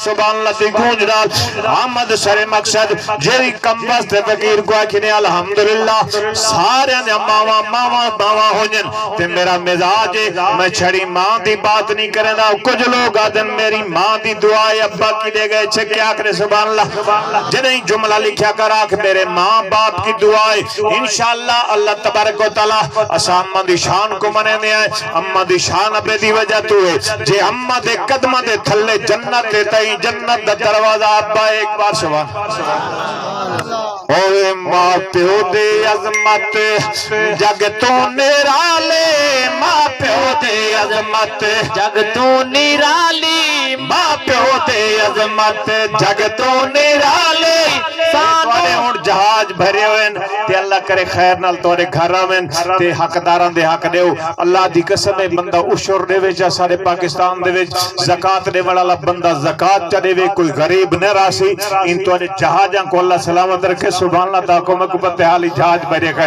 سبحان اللہ تی گونج نال آمد سر مقصد جیری کم بست فقیر کو آکھنے الحمدللہ سارے نے ماما ہونجن تے میرا مزاج میں چھڑی ماں دی بات نہیں کرنا کچھ لوگ آدن میری ماں دی دعائے ابا کی دے گئے چھکے آکھنے سبحان اللہ جنہیں جملہ لکھیا کر آکھ میرے ماں باپ کی دعائے انشاءاللہ اللہ تبارک و تعالی اسا اممہ دی شان کو منے دے آئے اممہ دی شان اپنے دی وجہ تو ہے جے اممہ دے قدمہ دے تھلے جنت دے تائیں جنت دا دروازہ ابا ایک بار سبحان اوے ماں پیو دے عظمت جگ تو نرالے ماں پیو دے عظمت جگ تو نرالی ماں پیو دے عظمت جگ تو نرالے سانے ہون جہاج بھرے ہوئے تے اللہ کرے خیر نال توڑے گھر آویں تے حق داران دے حق دیو اللہ دی قسم بندہ اشور دے وچ سارے پاکستان دے وچ زکات دے والا بندہ زکات چ دے کوئی غریب نہ راسی ان توڑے جہاجاں کو اللہ سلامت رکھے سبحان اللہ تا کو میں کو پتہ حالی جہاج بھرے کرے